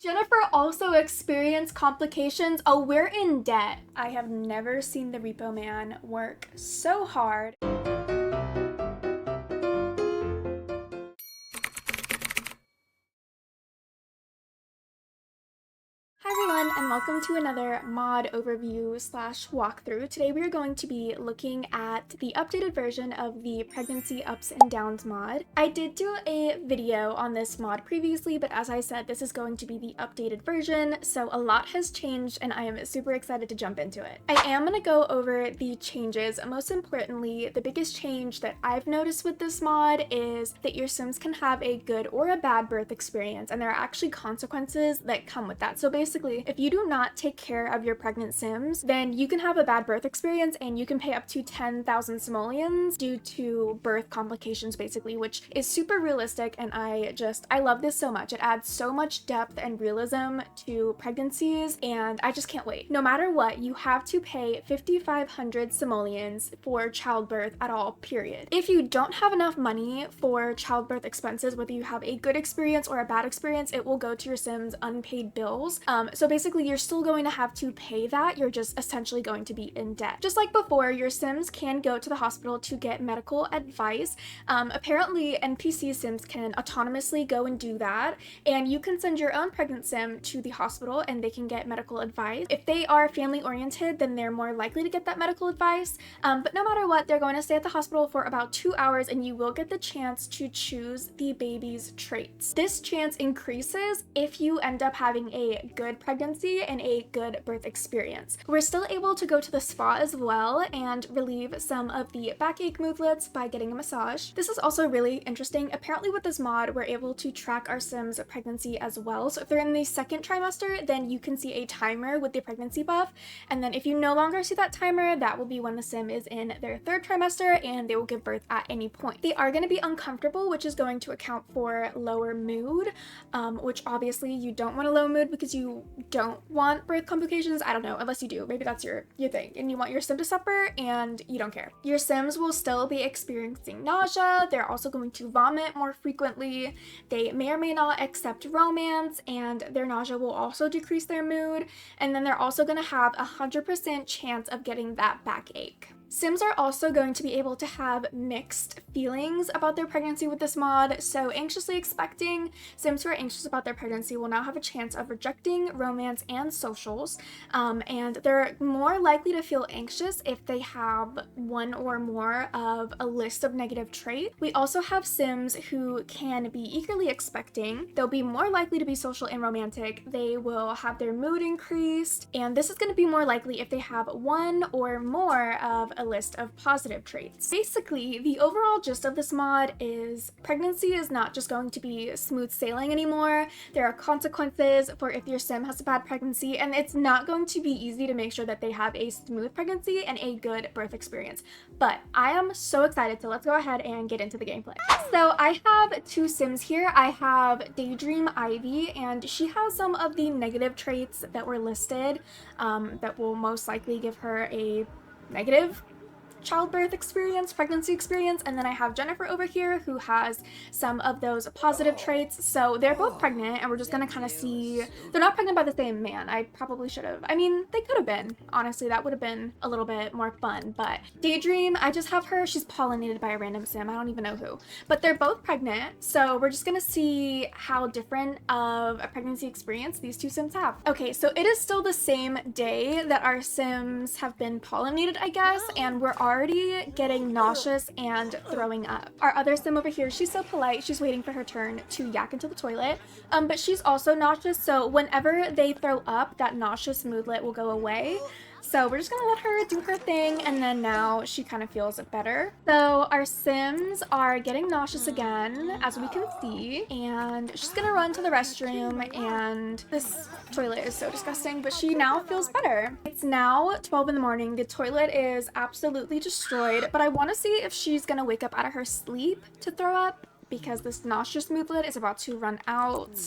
Jennifer also experienced complications. Oh, we're in debt. I have never seen the Repo Man work so hard. Hi everyone, and welcome to another mod overview slash walkthrough. Today we are going to be looking at the updated version of the Pregnancy Ups and Downs mod. I did do a video on this mod previously, but as I said, this is going to be the updated version, so a lot has changed and I am super excited to jump into it. I am going to go over the changes. Most importantly, the biggest change that I've noticed with this mod is that your Sims can have a good or a bad birth experience, and there are actually consequences that come with that. So basically, if you do not take care of your pregnant Sims, then you can have a bad birth experience and you can pay up to 10,000 simoleons due to birth complications, basically, which is super realistic, and I love this so much. It adds so much depth and realism to pregnancies, and I just can't wait. No matter what, you have to pay 5,500 simoleons for childbirth at all, period. If you don't have enough money for childbirth expenses, whether you have a good experience or a bad experience, it will go to your Sims' unpaid bills. So basically you're still going to have to pay that, you're just essentially going to be in debt. Just like before, your Sims can go to the hospital to get medical advice. Apparently NPC Sims can autonomously go and do that, and you can send your own pregnant Sim to the hospital and they can get medical advice. If they are family oriented, then they're more likely to get that medical advice, but no matter what, they're going to stay at the hospital for about 2 hours and you will get the chance to choose the baby's traits. This chance increases if you end up having a good pregnancy and a good birth experience. We're still able to go to the spa as well and relieve some of the backache moodlets by getting a massage. This is also really interesting. Apparently with this mod, we're able to track our Sims' pregnancy as well. So if they're in the second trimester, then you can see a timer with the pregnancy buff. And then if you no longer see that timer, that will be when the Sim is in their third trimester and they will give birth at any point. They are going to be uncomfortable, which is going to account for lower mood, which obviously you don't want a low mood because you don't want birth complications. I don't know, unless you do. Maybe that's your thing and you want your Sim to suffer and you don't care. Your Sims will still be experiencing nausea. They're also going to vomit more frequently. They may or may not accept romance, and their nausea will also decrease their mood. And then they're also going to have 100% chance of getting that backache. Sims are also going to be able to have mixed feelings about their pregnancy with this mod. So anxiously expecting Sims who are anxious about their pregnancy will now have a chance of rejecting romance and socials, and they're more likely to feel anxious if they have one or more of a list of negative traits. We also have Sims who can be eagerly expecting. They'll be more likely to be social and romantic. They will have their mood increased, and this is going to be more likely if they have one or more of a list of positive traits. Basically, the overall gist of this mod is pregnancy is not just going to be smooth sailing anymore. There are consequences for if your Sim has a bad pregnancy, and it's not going to be easy to make sure that they have a smooth pregnancy and a good birth experience. But I am so excited, so let's go ahead and get into the gameplay. So I have two Sims here. I have Daydream Ivy, and she has some of the negative traits that were listed that will most likely give her a negative childbirth experience, pregnancy experience. And then I have Jennifer over here who has some of those positive traits. So they're both pregnant, and we're just gonna kind of see. They're not pregnant by the same man. I probably should have. I mean, they could have been. Honestly, that would have been a little bit more fun. But Daydream, I just have her. She's pollinated by a random Sim. I don't even know who. But they're both pregnant. So we're just gonna see how different of a pregnancy experience these two Sims have. Okay, so it is still the same day that our Sims have been pollinated, I guess, and we're already getting nauseous and throwing up. Our other Sim over here, she's so polite, she's waiting for her turn to yak into the toilet, but she's also nauseous, so whenever they throw up, that nauseous moodlet will go away. So we're just gonna let her do her thing, and then now she kind of feels better. So our Sims are getting nauseous again, as we can see, and she's gonna run to the restroom, and this toilet is so disgusting, but she now feels better. It's now 12 in the morning. The toilet is absolutely destroyed, but I want to see if she's gonna wake up out of her sleep to throw up, because this nauseous moodlet is about to run out.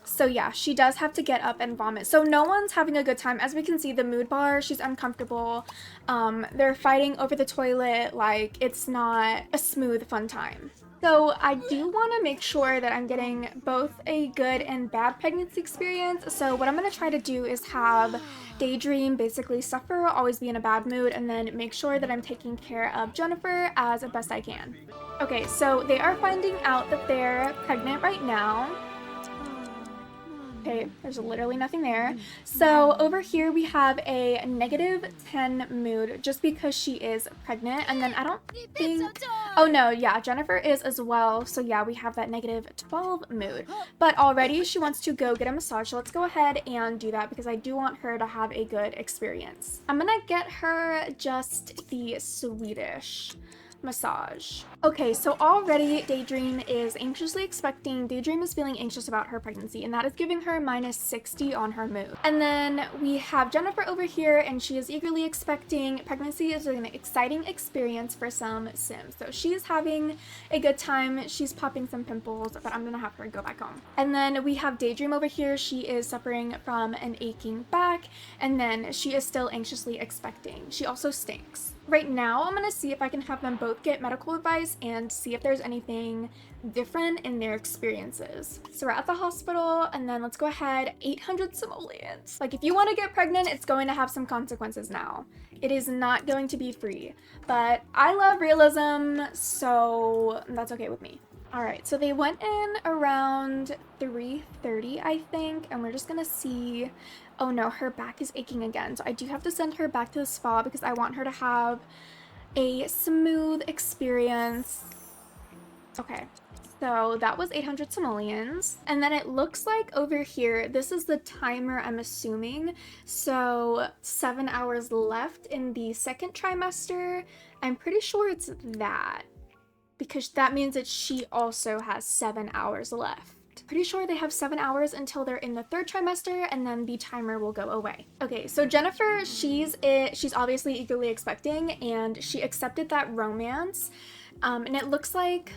So yeah, she does have to get up and vomit. So no one's having a good time. As we can see, the mood bar, she's uncomfortable. They're fighting over the toilet. Like, it's not a smooth, fun time. So I do want to make sure that I'm getting both a good and bad pregnancy experience. So what I'm going to try to do is have Daydream basically suffer, always be in a bad mood, and then make sure that I'm taking care of Jennifer as best I can. Okay, so they are finding out that they're pregnant right now. Okay, there's literally nothing there. So over here we have a -10 mood just because she is pregnant. And then I don't think, oh no, yeah, Jennifer is as well. So yeah, we have that -12 mood. But already she wants to go get a massage. So let's go ahead and do that because I do want her to have a good experience. I'm gonna get her just the Swedish massage. Okay, so already Daydream is anxiously expecting. Daydream is feeling anxious about her pregnancy, and that is giving her -60 on her mood. And then we have Jennifer over here, and she is eagerly expecting. Pregnancy is an exciting experience for some Sims. So she's having a good time. She's popping some pimples, but I'm gonna have her go back home. And then we have Daydream over here. She is suffering from an aching back, and then she is still anxiously expecting. She also stinks. Right now, I'm gonna see if I can have them both get medical advice and see if there's anything different in their experiences. So we're at the hospital, and then let's go ahead, 800 simoleons. Like, if you want to get pregnant, it's going to have some consequences now. It is not going to be free, but I love realism, so that's okay with me. All right, so they went in around 3:30, I think, and we're just gonna see. Oh no, her back is aching again, so I do have to send her back to the spa because I want her to have a smooth experience. Okay, so that was 800 simoleons, and then it looks like over here, this is the timer, I'm assuming, so 7 hours left in the second trimester. I'm pretty sure it's that, because that means that she also has 7 hours left. Pretty sure they have 7 hours until they're in the third trimester, and then the timer will go away. Okay, so Jennifer, she's obviously eagerly expecting, and she accepted that romance. And it looks like,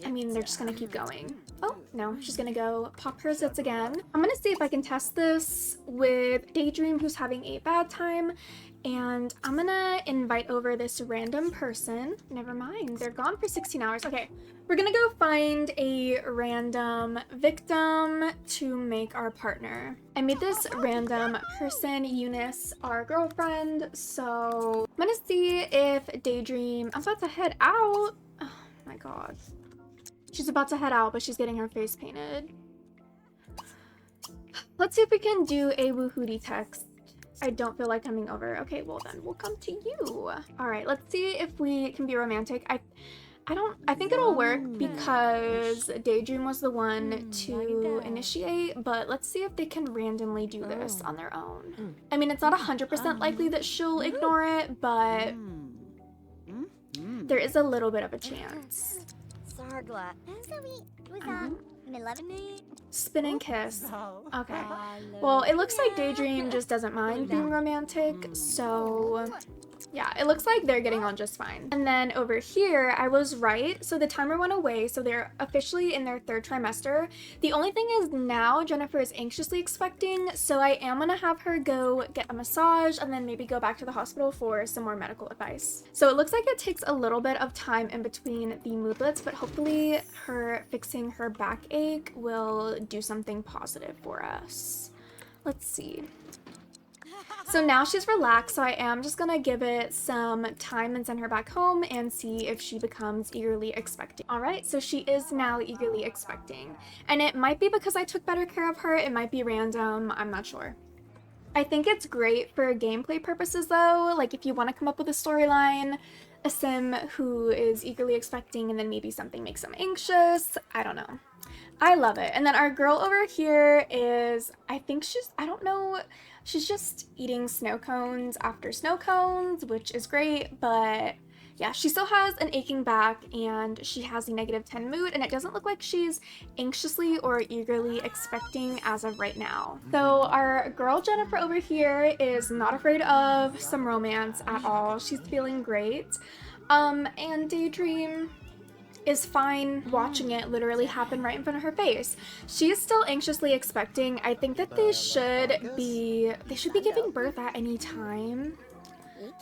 I mean, they're just gonna keep going. Oh, no, she's gonna go pop her zits again. I'm gonna see if I can test this with Daydream, who's having a bad time. And I'm gonna invite over this random person. Never mind, they're gone for 16 hours. Okay, we're gonna go find a random victim to make our partner. I made this random person, Eunice, our girlfriend. So I'm gonna see if Daydream, I'm about to head out. Oh my God. She's about to head out, but she's getting her face painted. Let's see if we can do a woohooty text. I don't feel like coming over. Okay, well then we'll come to you. All right, let's see if we can be romantic. I think it'll work because Daydream was the one to initiate, but let's see if they can randomly do this on their own. I mean, it's not 100% likely that she'll ignore it, but there is a little bit of a chance. Spin and kiss. Okay. Well, it looks like Daydream just doesn't mind being romantic, so yeah, it looks like they're getting on just fine. And then over here, I was right. So the timer went away, so they're officially in their third trimester. The only thing is now Jennifer is anxiously expecting, so I am gonna have her go get a massage and then maybe go back to the hospital for some more medical advice. So it looks like it takes a little bit of time in between the moodlets, but hopefully her fixing her backache will do something positive for us. Let's see. So now she's relaxed, so I am just gonna give it some time and send her back home and see if she becomes eagerly expecting. All right, so she is now eagerly expecting. And it might be because I took better care of her, it might be random, I'm not sure. I think it's great for gameplay purposes though, like if you want to come up with a storyline, a sim who is eagerly expecting and then maybe something makes them anxious, I don't know. I love it. And then our girl over here is, I think I don't know, she's just eating snow cones after snow cones, which is great, but yeah, she still has an aching back and she has a -10 mood, and it doesn't look like she's anxiously or eagerly expecting as of right now. So our girl Jennifer over here is not afraid of some romance at all. She's feeling great. And Daydream is fine watching it literally happen right in front of her face. She is still anxiously expecting. I think that they should be giving birth at any time.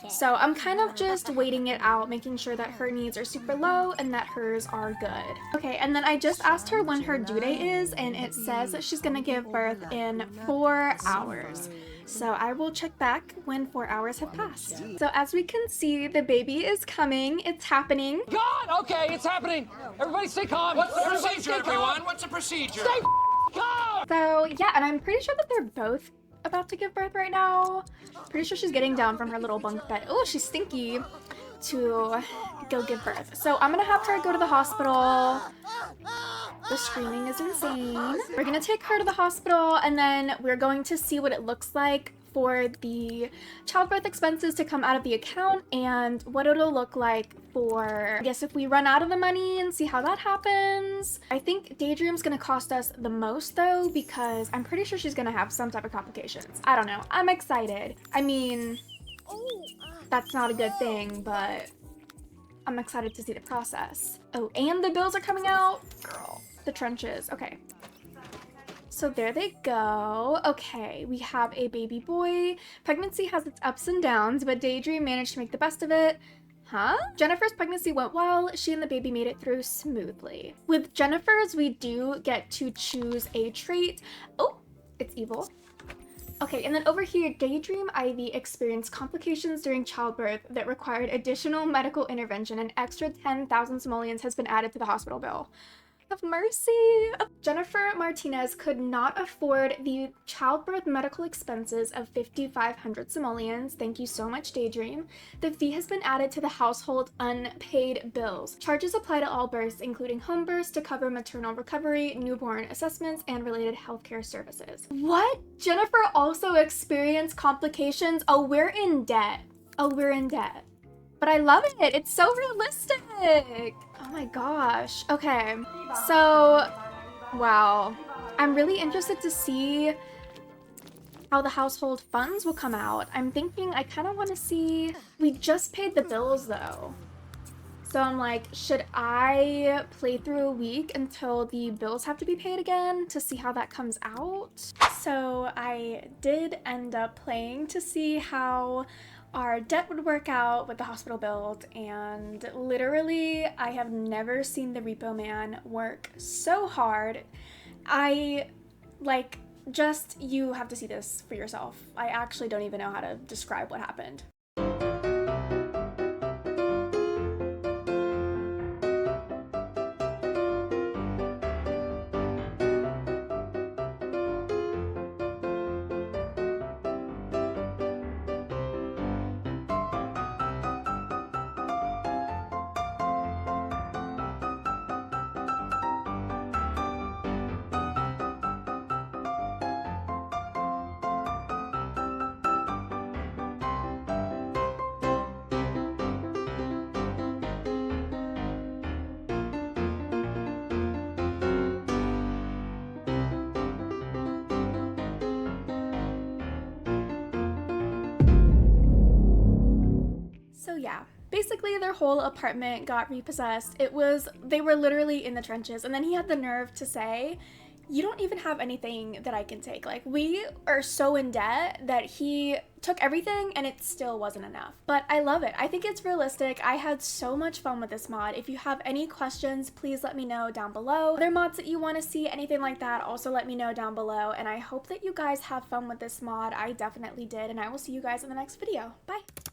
So I'm kind of just waiting it out, making sure that her needs are super low and that hers are good. Okay, and then I just asked her when her due date is, and it says that she's gonna give birth in 4 hours. So I will check back when 4 hours have passed. So as we can see, the baby is coming. It's happening. God, okay, it's happening. Everybody stay calm. What's the procedure, everyone? What's the procedure? Stay calm! So yeah, and I'm pretty sure that they're both about to give birth right now. Pretty sure she's getting down from her little bunk bed. Oh, she's stinky to go give birth. So I'm gonna have her go to the hospital. The screaming is insane. We're gonna take her to the hospital, and then we're going to see what it looks like for the childbirth expenses to come out of the account and what it'll look like for, I guess, if we run out of the money, and see how that happens. I think Daydream's gonna cost us the most though, because I'm pretty sure she's gonna have some type of complications. I don't know. I'm excited. I mean, that's not a good thing, but I'm excited to see the process. Oh, and the bills are coming out. Girl, the trenches. Okay. So there they go. Okay, we have a baby boy. Pregnancy has its ups and downs, but Daydream managed to make the best of it. Huh? Jennifer's pregnancy went well. She and the baby made it through smoothly. With Jennifer's, we do get to choose a trait. Oh, it's evil. Okay, and then over here, Daydream Ivy experienced complications during childbirth that required additional medical intervention. An extra 10,000 simoleons has been added to the hospital bill. Have mercy. Jennifer Martinez could not afford the childbirth medical expenses of 5,500 simoleons. Thank you so much, Daydream. The fee has been added to the household unpaid bills. Charges apply to all births, including home births, to cover maternal recovery, newborn assessments, and related healthcare services. What? Jennifer also experienced complications? Oh, we're in debt. Oh, we're in debt. But I love it. It's so realistic. Oh my gosh. Okay. So, wow. I'm really interested to see how the household funds will come out. I'm thinking I kind of want to see... We just paid the bills though. So I'm like, should I play through a week until the bills have to be paid again to see how that comes out? So I did end up playing to see how our debt would work out with the hospital build, and literally I have never seen the repo man work so hard. You have to see this for yourself. I actually don't even know how to describe what happened. So yeah, basically their whole apartment got repossessed. They were literally in the trenches, and then he had the nerve to say, you don't even have anything that I can take. Like, we are so in debt that he took everything and it still wasn't enough. But I love it. I think it's realistic. I had so much fun with this mod. If you have any questions, please let me know down below. Other mods that you want to see, anything like that, also let me know down below. And I hope that you guys have fun with this mod. I definitely did, and I will see you guys in the next video. Bye!